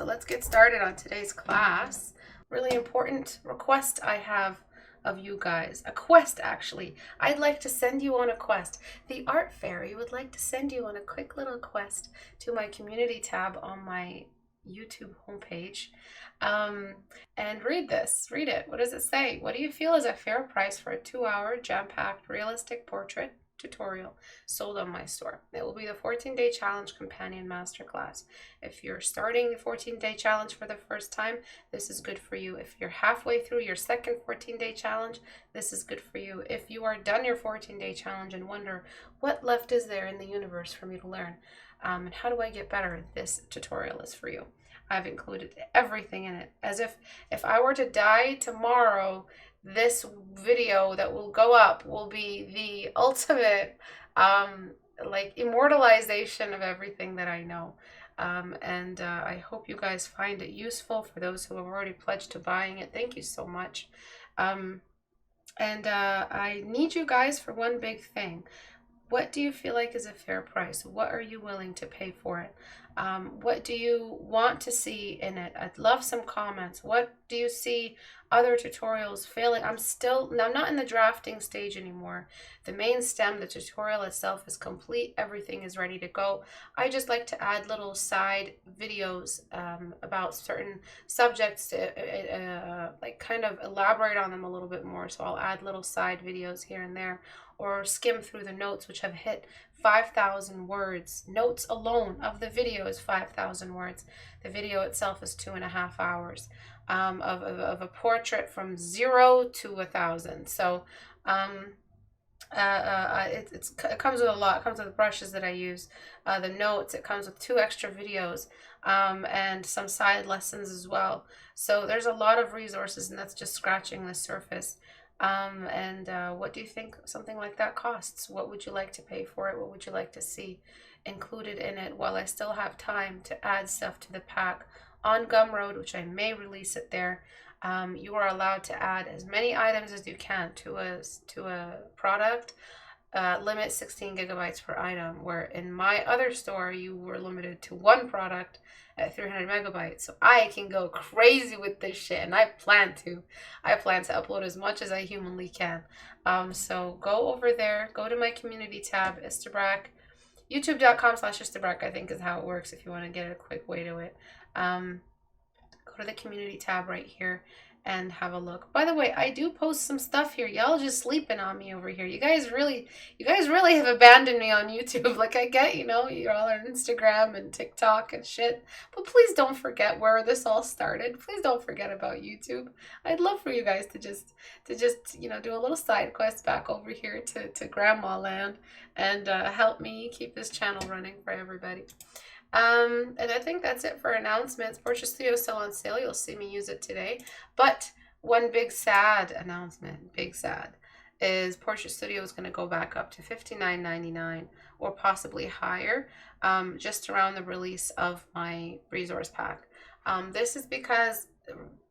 So let's get started on today's class. Really important request I have of you guys. A quest, actually. I'd like to send you on a quest. The Art Fairy would like to send you on a quick little quest to my community tab on my YouTube homepage. And read this. Read it. What does it say? What do you feel is a fair price for a 2-hour jam-packed realistic portrait tutorial sold on my store? It will be the 14-day challenge companion masterclass. If you're starting the 14-day challenge for the first time, this is good for you. If you're halfway through your second 14-day challenge, this is good for you. If you are done your 14-day challenge and wonder what left is there in the universe for me to learn, and how do I get better, this tutorial is for you. I've included everything in it. As if I were to die tomorrow, this video that will go up will be the ultimate like immortalization of everything that I know. I hope you guys find it useful. For those who have already pledged to buying it, thank you so much. I need you guys for one big thing. What do you feel like is a fair price? What are you willing to pay for it? What do you want to see in it? I'd love some comments. What do you see other tutorials failing? I'm not in the drafting stage anymore. The main stem, the tutorial itself is complete. Everything is ready to go. I just like to add little side videos about certain subjects to like kind of elaborate on them a little bit more. So I'll add little side videos here and there, or skim through the notes, which have hit 5,000 words. Notes alone of the video is 5,000 words. The video itself is 2.5 hours of a portrait from 0 to 1,000. So it comes with a lot. It comes with the brushes that I use, the notes. It comes with 2 extra videos and some side lessons as well. So there's a lot of resources, and that's just scratching the surface. What do you think something like that costs? What would you like to pay for it? What would you like to see included in it while I still have time to add stuff to the pack on Gumroad, which I may release it there? You are allowed to add as many items as you can to a product. Limit 16 gigabytes per item, where in my other store you were limited to 1 product at 300 megabytes. So I can go crazy with this shit, and I plan to upload as much as I humanly can. So go over there, go to my community tab, Istebrak, youtube.com/Istebrak, I think is how it works if you want to get a quick way to it. Go to the community tab right here and have a look. By the way, I do post some stuff here. Y'all just sleeping on me over here. You guys really have abandoned me on YouTube. Like, I get, you're all on Instagram and TikTok and shit, but please don't forget where this all started. Please don't forget about YouTube. I'd love for you guys to just do a little side quest back over here to Grandma Land and help me keep this channel running for everybody. And I think that's it for announcements. Portrait Studio is still on sale. You'll see me use it today. But one big sad announcement, is Portrait Studio is going to go back up to $59.99 or possibly higher, just around the release of my resource pack. This is because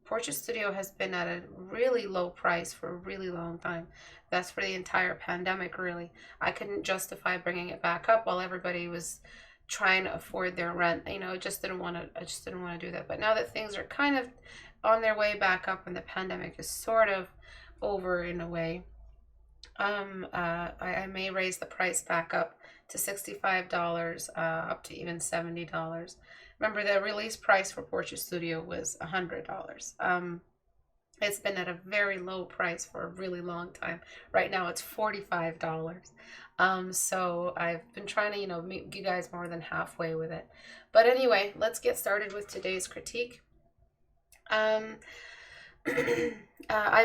Portrait Studio has been at a really low price for a really long time. That's for the entire pandemic, really. I couldn't justify bringing it back up while everybody was trying to afford their rent. I just didn't want to do that. But now that things are kind of on their way back up and the pandemic is sort of over in a way, I may raise the price back up to $65, up to even $70. Remember, the release price for Portrait Studio was $100. It's been at a very low price for a really long time. Right now it's $45. So I've been trying to, meet you guys more than halfway with it. But anyway, let's get started with today's critique. I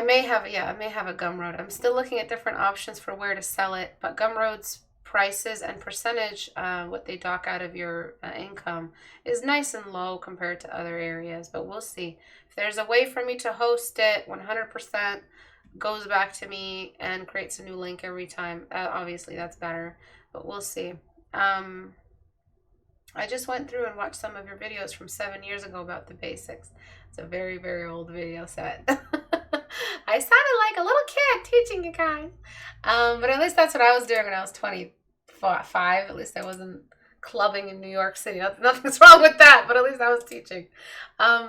may have a Gumroad. I'm still looking at different options for where to sell it, but Gumroad's prices and percentage, what they dock out of your income, is nice and low compared to other areas, but we'll see. If there's a way for me to host it 100%, goes back to me and creates a new link every time, obviously that's better, but we'll see. I just went through and watched some of your videos from 7 years ago about the basics. It's a very, very old video set. I sounded like a little kid teaching you guys. But at least that's what I was doing when I was 25. At least I wasn't clubbing in New York City. Nothing's wrong with that, but at least I was teaching.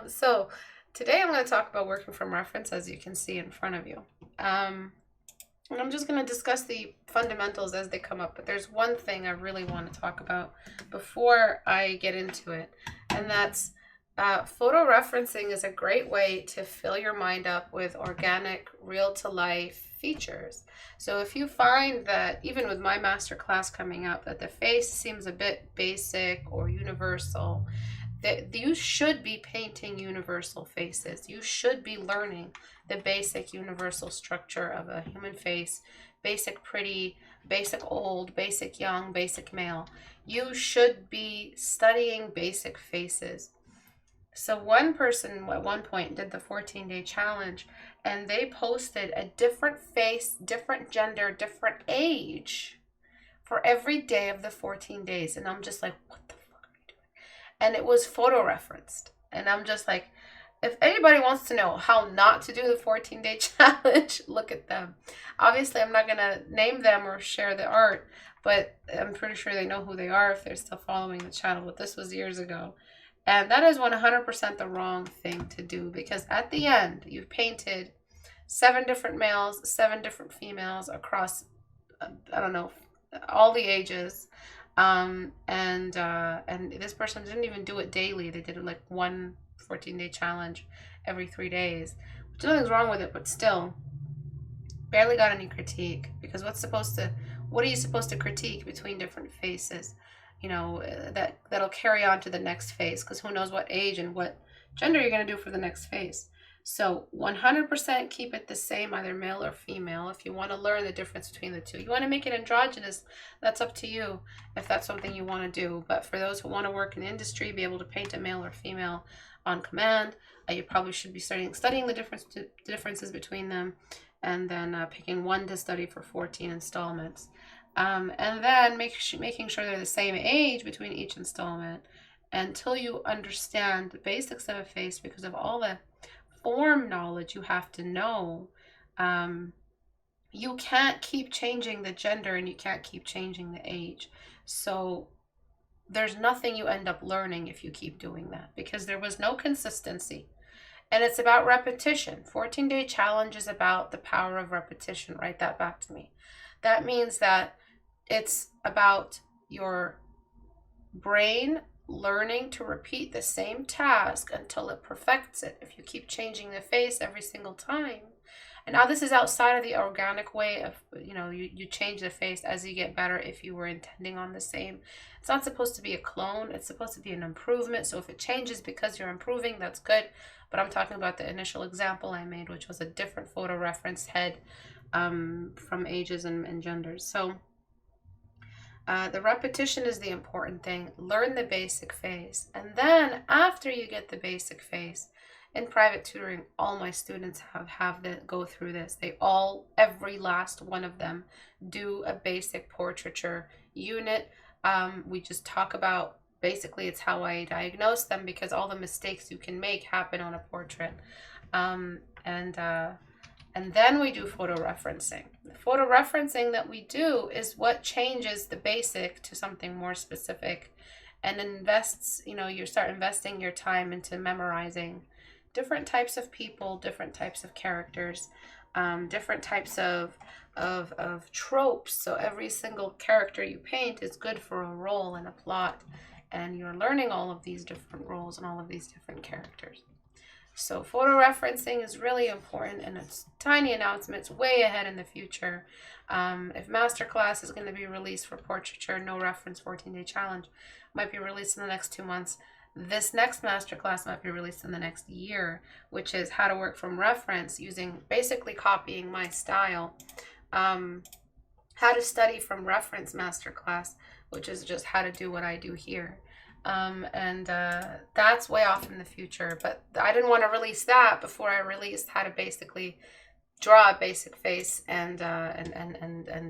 So today I'm going to talk about working from reference, as you can see in front of you. And I'm just going to discuss the fundamentals as they come up. But there's one thing I really want to talk about before I get into it. And that's photo referencing is a great way to fill your mind up with organic, real-to-life features. So if you find that, even with my masterclass coming up, that the face seems a bit basic or universal, that you should be painting universal faces. You should be learning the basic universal structure of a human face, basic pretty, basic old, basic young, basic male. You should be studying basic faces. So one person at one point did the 14-day challenge, and they posted a different face, different gender, different age for every day of the 14 days. And I'm just like, what the fuck are you doing? And it was photo referenced. And I'm just like, if anybody wants to know how not to do the 14-day challenge, look at them. Obviously, I'm not going to name them or share the art, but I'm pretty sure they know who they are if they're still following the channel. But this was years ago. And that is 100% the wrong thing to do, because at the end, you've painted 7 different males, 7 different females across, I don't know, all the ages. And this person didn't even do it daily. They did it like one 14-day challenge every 3 days. Which nothing's wrong with it, but still, barely got any critique, because what are you supposed to critique between different faces? You know, that'll carry on to the next phase, because who knows what age and what gender you're going to do for the next phase. So 100% keep it the same, either male or female. If you want to learn the difference between the two, you want to make it androgynous, that's up to you if that's something you want to do. But for those who want to work in the industry, be able to paint a male or female on command, you probably should be studying the differences between them, and then picking one to study for 14 installments. And then making sure they're the same age between each installment until you understand the basics of a face, because of all the form knowledge you have to know. You can't keep changing the gender, and you can't keep changing the age. So there's nothing you end up learning if you keep doing that, because there was no consistency. And it's about repetition. 14-day challenge is about the power of repetition. Write that back to me. That means that it's about your brain learning to repeat the same task until it perfects it. If you keep changing the face every single time. And now this is outside of the organic way of, you change the face as you get better if you were intending on the same. It's not supposed to be a clone. It's supposed to be an improvement. So if it changes because you're improving, that's good. But I'm talking about the initial example I made, which was a different photo reference head from ages and genders. So the repetition is the important thing. Learn the basic face. And then after you get the basic face, in private tutoring, all my students go through this. Every last one of them do a basic portraiture unit. We just talk about, basically it's how I diagnose them, because all the mistakes you can make happen on a portrait. And then we do photo referencing. The photo referencing that we do is what changes the basic to something more specific, and you start investing your time into memorizing different types of people, different types of characters, different types of tropes. So every single character you paint is good for a role and a plot, and you're learning all of these different roles and all of these different characters. So photo referencing is really important, and it's tiny announcements way ahead in the future. If masterclass is going to be released for portraiture, no reference 14-day challenge, might be released in the next 2 months. This next masterclass might be released in the next year, which is how to work from reference using, basically copying my style. How to study from reference masterclass, which is just how to do what I do here. That's way off in the future, but I didn't want to release that before I released how to basically draw a basic face and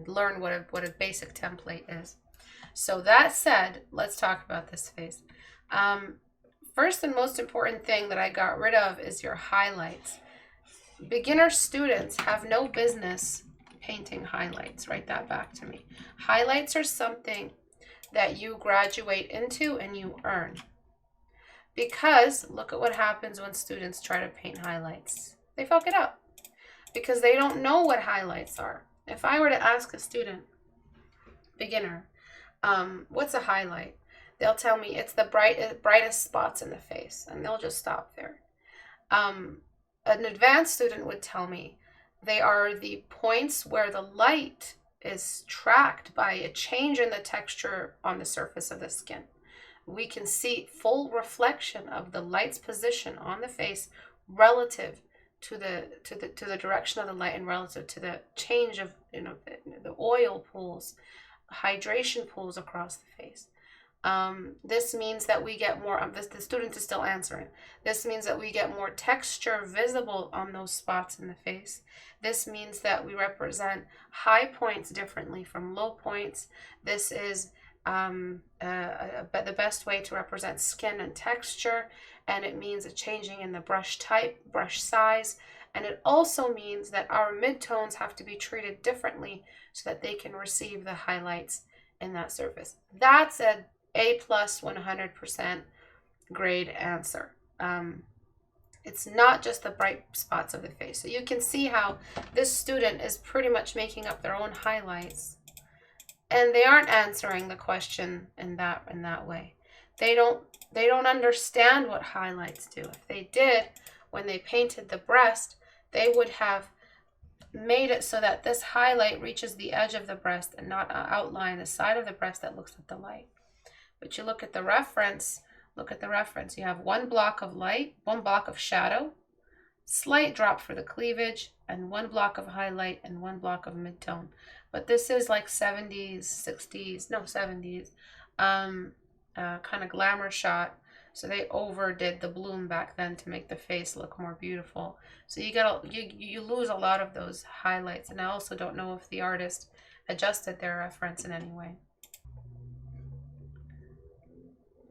learn what a basic template is. So that said, let's talk about this face. First and most important thing that I got rid of is your highlights. Beginner students have no business painting highlights. Write that back to me. Highlights are something that you graduate into and you earn. Because look at what happens when students try to paint highlights. They fuck it up because they don't know what highlights are. If I were to ask a student, beginner, what's a highlight? They'll tell me it's the brightest spots in the face, and they'll just stop there. An advanced student would tell me they are the points where the light is tracked by a change in the texture on the surface of the skin. We can see full reflection of the light's position on the face relative to the direction of the light and relative to the change of the oil pools, hydration pools across the face. This means that we get more, the student is still answering. This means that we get more texture visible on those spots in the face. This means that we represent high points differently from low points. This is the best way to represent skin and texture, and it means a changing in the brush type, brush size, and it also means that our midtones have to be treated differently so that they can receive the highlights in that surface. That's a A+ 100% grade answer. It's not just the bright spots of the face. So you can see how this student is pretty much making up their own highlights, and they aren't answering the question in that way. They don't understand what highlights do. If they did, when they painted the breast, they would have made it so that this highlight reaches the edge of the breast and not outline the side of the breast that looks at the light. But you look at the reference, you have one block of light, one block of shadow, slight drop for the cleavage, and one block of highlight and one block of midtone. But this is like 70s, kind of glamour shot. So they overdid the bloom back then to make the face look more beautiful. So you lose a lot of those highlights. And I also don't know if the artist adjusted their reference in any way.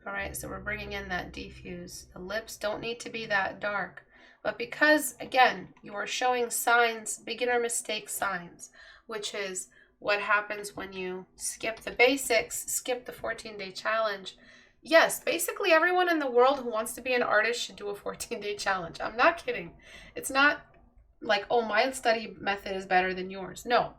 All right, so we're bringing in that diffuse. The lips don't need to be that dark. But because, again, you are showing signs, beginner mistake signs, which is what happens when you skip the basics, skip the 14-day challenge. Yes, basically everyone in the world who wants to be an artist should do a 14-day challenge. I'm not kidding. It's not like, oh, my study method is better than yours. No.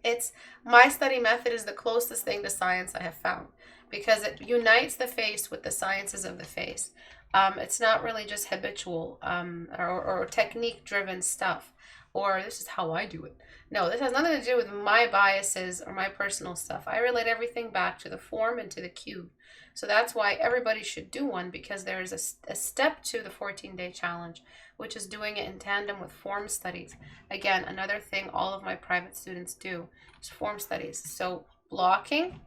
It's my study method is the closest thing to science I have found because it unites the face with the sciences of the face. It's not really just habitual or technique-driven stuff, or this is how I do it. No, this has nothing to do with my biases or my personal stuff. I relate everything back to the form and to the cube. So that's why everybody should do one, because there is a step to the 14-day challenge, which is doing it in tandem with form studies. Again, another thing all of my private students do is form studies. So blocking,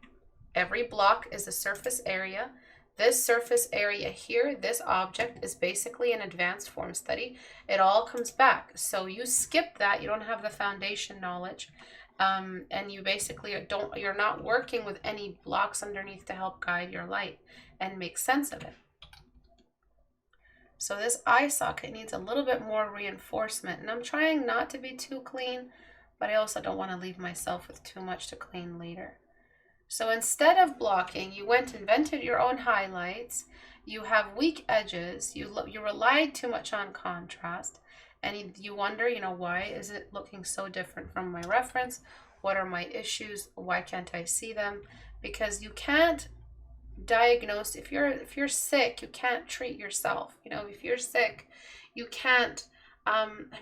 every block is a surface area. This surface area here, this object, is basically an advanced form study. It all comes back. So you skip that, you don't have the foundation knowledge, and you basically you're not working with any blocks underneath to help guide your light and make sense of it. So this eye socket needs a little bit more reinforcement, and I'm trying not to be too clean, but I also don't want to leave myself with too much to clean later. So instead of blocking, you went and invented your own highlights. You have weak edges. You relied too much on contrast, and you wonder, why is it looking so different from my reference? What are my issues? Why can't I see them? Because you can't diagnose. If you're sick, you can't treat yourself. If you're sick, you can't.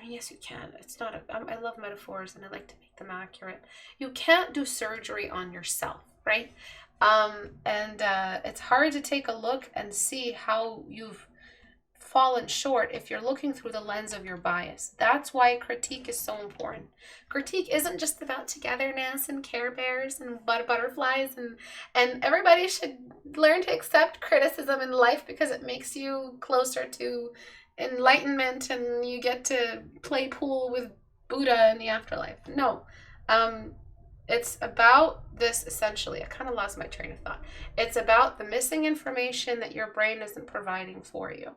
Yes, you can. It's not. I love metaphors and I like to make them accurate. You can't do surgery on yourself, right? It's hard to take a look and see how you've fallen short if you're looking through the lens of your bias. That's why critique is so important. Critique isn't just about togetherness and Care Bears and butterflies, and everybody should learn to accept criticism in life because it makes you closer to enlightenment and you get to play pool with Buddha in the afterlife. No. It's about this essentially. I kind of lost my train of thought. It's about the missing information that your brain isn't providing for you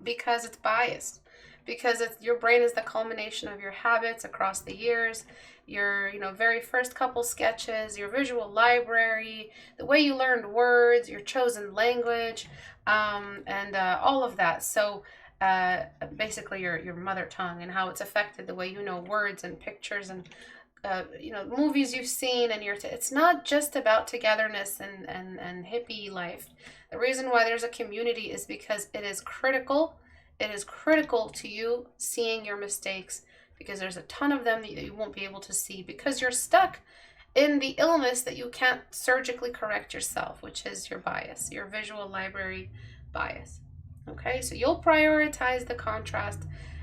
because it's biased, because your brain is the culmination of your habits across the years, your very first couple sketches, your visual library, the way you learned words, your chosen language, and all of that. So basically your mother tongue, and how it's affected the way you know words and pictures and movies you've seen, and it's not just about togetherness and hippie life. The reason why there's a community is because it is critical. It is critical to you seeing your mistakes, because there's a ton of them that you won't be able to see because you're stuck in the illness that you can't surgically correct yourself, which is your bias, your visual library bias. Okay, so you'll prioritize the contrast,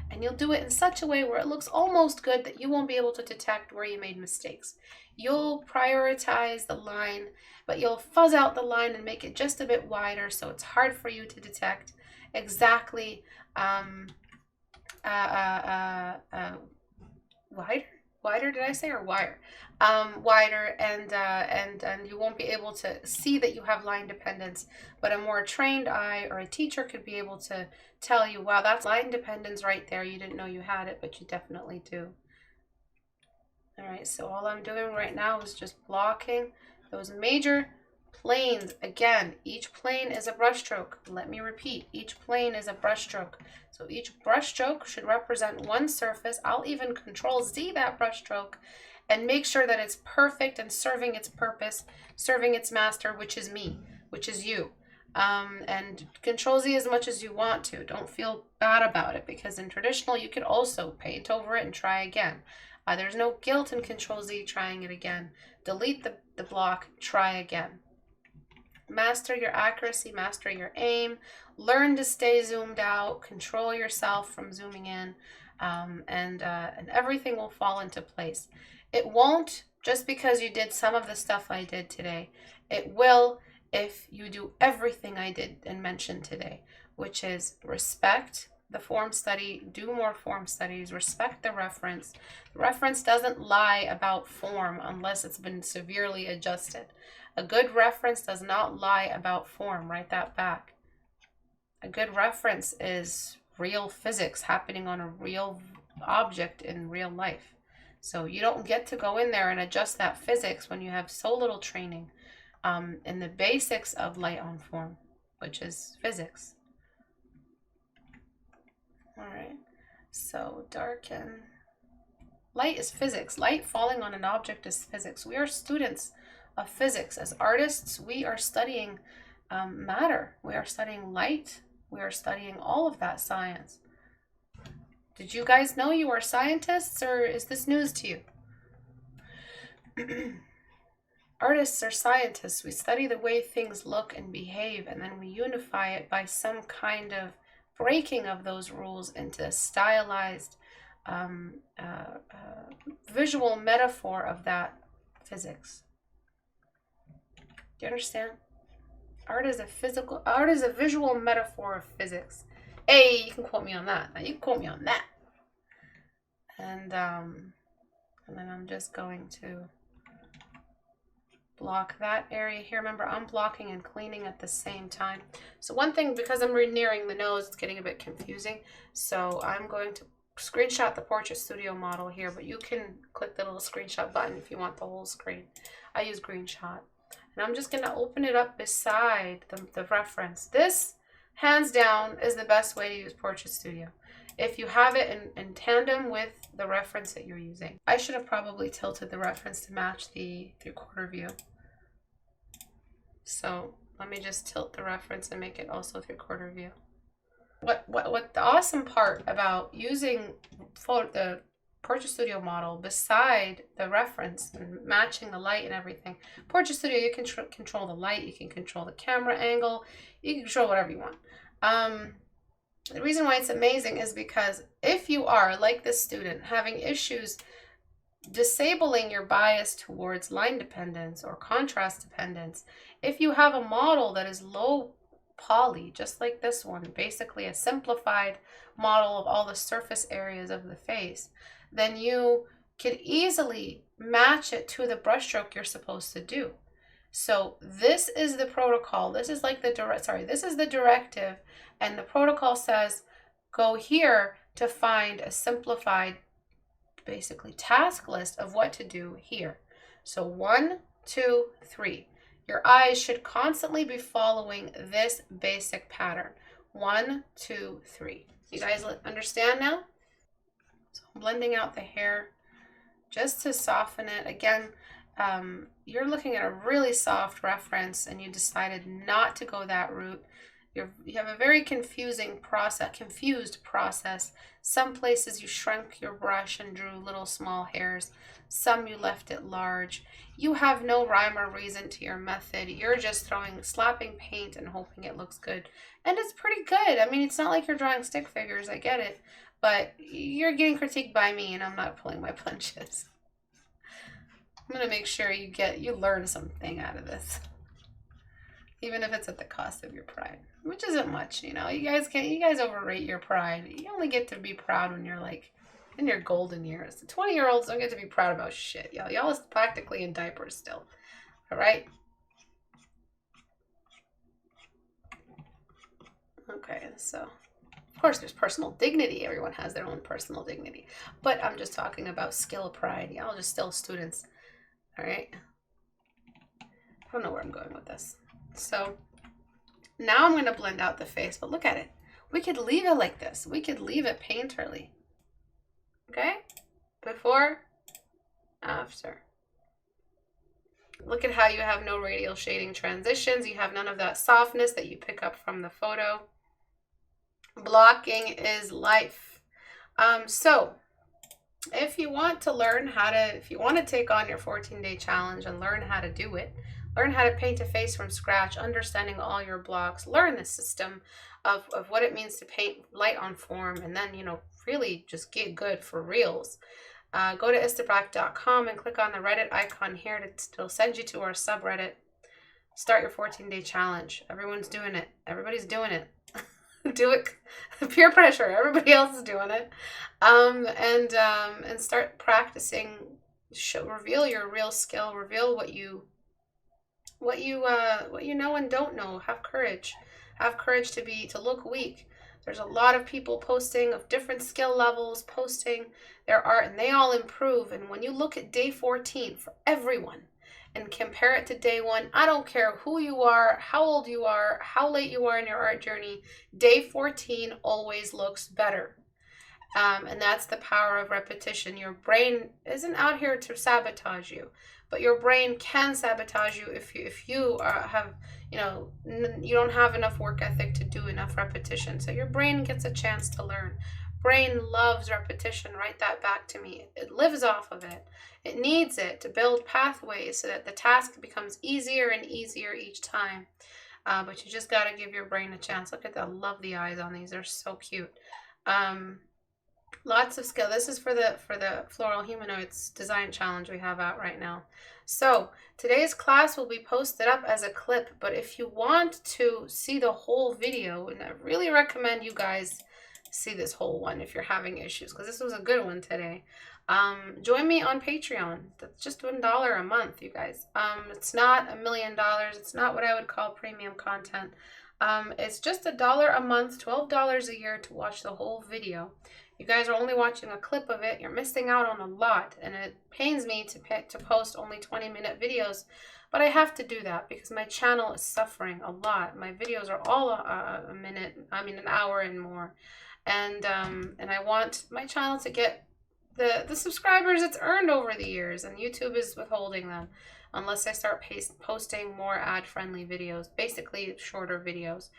and you'll do it in such a way where it looks almost good that you won't be able to detect where you made mistakes. You'll prioritize the line, but you'll fuzz out the line and make it just a bit wider, so it's hard for you to detect exactly wider did I say, or wire? Wider, and you won't be able to see that you have line dependence, but a more trained eye or a teacher could be able to tell you, wow, that's line dependence right there. You didn't know you had it, but you definitely do. All right, so all I'm doing right now is just blocking those major planes. Again, each plane is a brushstroke. Let me repeat, each plane is a brushstroke. So each brushstroke should represent one surface. I'll even Control Z that brushstroke and make sure that it's perfect and serving its purpose, serving its master, which is me, which is you. And Control Z as much as you want to. Don't feel bad about it, because in traditional you could also paint over it and try again. There's no guilt in Control Z trying it again. Delete the block, try again. Master your accuracy, master your aim, learn to stay zoomed out, control yourself from zooming in, and everything will fall into place. It won't just because you did some of the stuff I did today. It will if you do everything I did and mentioned today, which is respect the form study, do more form studies, respect the reference. The reference doesn't lie about form unless it's been severely adjusted. A good reference does not lie about form. Write that back. A good reference is real physics happening on a real object in real life. So you don't get to go in there and adjust that physics when you have so little training in the basics of light on form, which is physics. All right, so darken. Light is physics. Light falling on an object is physics. We are students of physics. As artists, we are studying matter. We are studying light. We are studying all of that science. Did you guys know you are scientists, or is this news to you? Artists are scientists. We study the way things look and behave, and then we unify it by some kind of breaking of those rules into a stylized visual metaphor of that physics. Do you understand? Art is a visual metaphor of physics. Hey, you can quote me on that. You can quote me on that. And then I'm just going to block that area here. Remember, I'm blocking and cleaning at the same time. So one thing, because I'm nearing the nose, it's getting a bit confusing. So I'm going to screenshot the Portrait Studio model here, but you can click the little screenshot button if you want the whole screen. I use Screenshot. And I'm just going to open it up beside the reference. This, hands down, is the best way to use Portrait Studio, if you have it in tandem with the reference that you're using. I should have probably tilted the reference to match the 3/4 view. So let me just tilt the reference and make it also 3/4 view. What the awesome part about using the Portrait Studio model beside the reference and matching the light and everything. Portrait Studio, you can control the light, you can control the camera angle, you can control whatever you want. The reason why it's amazing is because if you are, like this student, having issues disabling your bias towards line dependence or contrast dependence, if you have a model that is low poly, just like this one, basically a simplified model of all the surface areas of the face, then you could easily match it to the brushstroke you're supposed to do. So this is the protocol. This is like this is the directive, and the protocol says go here to find a simplified, basically, task list of what to do here. So 1, 2, 3. Your eyes should constantly be following this basic pattern. 1, 2, 3. You guys understand now? So I'm blending out the hair just to soften it. Again, you're looking at a really soft reference and you decided not to go that route. You have a very confused process. Some places you shrunk your brush and drew little small hairs. Some you left it large. You have no rhyme or reason to your method. You're just slapping paint and hoping it looks good. And it's pretty good. I mean, it's not like you're drawing stick figures, I get it. But you're getting critiqued by me and I'm not pulling my punches. I'm going to make sure you learn something out of this. Even if it's at the cost of your pride, which isn't much, you know. You guys overrate your pride. You only get to be proud when you're like in your golden years. The 20-year-olds don't get to be proud about shit. Y'all is practically in diapers still. All right. Okay, so of course there's personal dignity. Everyone has their own personal dignity, but I'm just talking about skill pride. Y'all just still students. All right. I don't know where I'm going with this. So now I'm going to blend out the face, but look at it. We could leave it like this. We could leave it painterly. Okay? Before, after. Look at how you have no radial shading transitions. You have none of that softness that you pick up from the photo. Blocking is life. So if you want to learn if you want to take on your 14-day challenge and learn how to do it, learn how to paint a face from scratch, understanding all your blocks, learn the system of what it means to paint light on form, and then, really just get good for reals. Go to istebrak.com and click on the Reddit icon here to send you to our subreddit. Start your 14-day challenge. Everyone's doing it. Everybody's doing it. Do it. Peer pressure. Everybody else is doing it. And start practicing. Reveal your real skill. Reveal what you know and don't know. Have courage. Have courage to look weak. There's a lot of people posting of different skill levels, posting their art, and they all improve. And when you look at day 14 for everyone and compare it to day 1, I don't care who you are, how old you are, how late you are in your art journey, day 14 always looks better. And that's the power of repetition. Your brain isn't out here to sabotage you, but your brain can sabotage you if you have, you don't have enough work ethic to do enough repetition. So your brain gets a chance to learn. Brain loves repetition. Write that back to me. It lives off of it. It needs it to build pathways so that the task becomes easier and easier each time. But you just got to give your brain a chance. Look at that. I love the eyes on these. They're so cute. Lots of skill. This is for the Floral Humanoids design challenge we have out right now. So today's class will be posted up as a clip, but if you want to see the whole video, and I really recommend you guys see this whole one if you're having issues, because this was a good one today. Join me on Patreon. That's just $1 a month, you guys. It's not $1 million. It's not what I would call premium content. It's just $1 a month, $12 a year to watch the whole video. You guys are only watching a clip of it. You're missing out on a lot, and it pains me to post only 20-minute videos, but I have to do that because my channel is suffering a lot. My videos are all an hour and more, and I want my channel to get the subscribers it's earned over the years, and YouTube is withholding them unless I start posting more ad-friendly videos, basically shorter videos.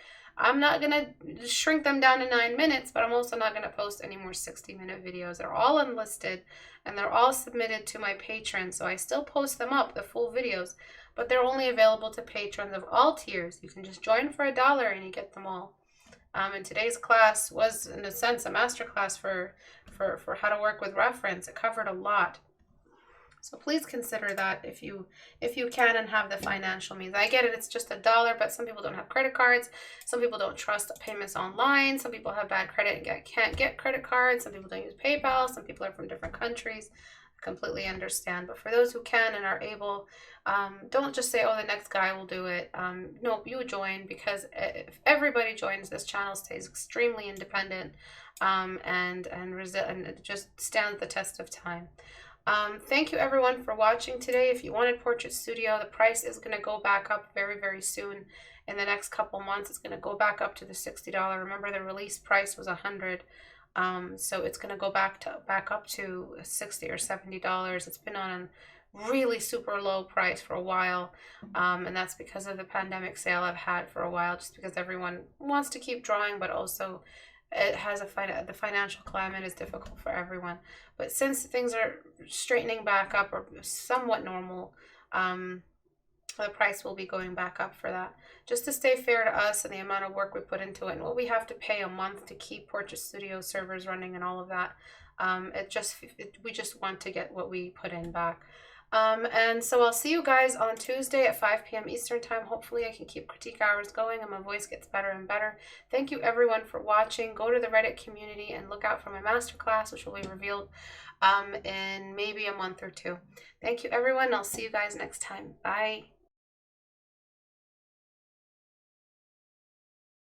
I'm not going to shrink them down to 9 minutes, but I'm also not going to post any more 60-minute videos. They're all unlisted, and they're all submitted to my patrons, so I still post them up, the full videos, but they're only available to patrons of all tiers. You can just join for $1 and you get them all. And today's class was, in a sense, a master class for how to work with reference. It covered a lot. So please consider that if you can and have the financial means. I get it, it's just $1, but some people don't have credit cards. Some people don't trust payments online. Some people have bad credit and can't get credit cards. Some people don't use PayPal. Some people are from different countries. completely understand. But for those who can and are able, don't just say, oh, the next guy will do it. No, you join, because if everybody joins, this channel stays extremely independent, and it just stands the test of time. Thank you everyone for watching today. If you wanted Portrait Studio, the price is going to go back up very, very soon. In the next couple months, it's going to go back up to the $60. Remember, the release price was $100. So it's going to go back up to $60 or $70. It's been on a really super low price for a while, and that's because of the pandemic sale I've had for a while, just because everyone wants to keep drawing, but also it has the financial climate is difficult for everyone. But since things are straightening back up or somewhat normal, the price will be going back up for that, just to stay fair to us and the amount of work we put into it and what we have to pay a month to keep Portrait Studio servers running and all of that. We just want to get what we put in back. And so I'll see you guys on Tuesday at 5 p.m. Eastern time. Hopefully I can keep critique hours going and my voice gets better and better. Thank you everyone for watching. Go to the Reddit community and look out for my masterclass, which will be revealed in maybe a month or two. Thank you everyone. I'll see you guys next time. Bye.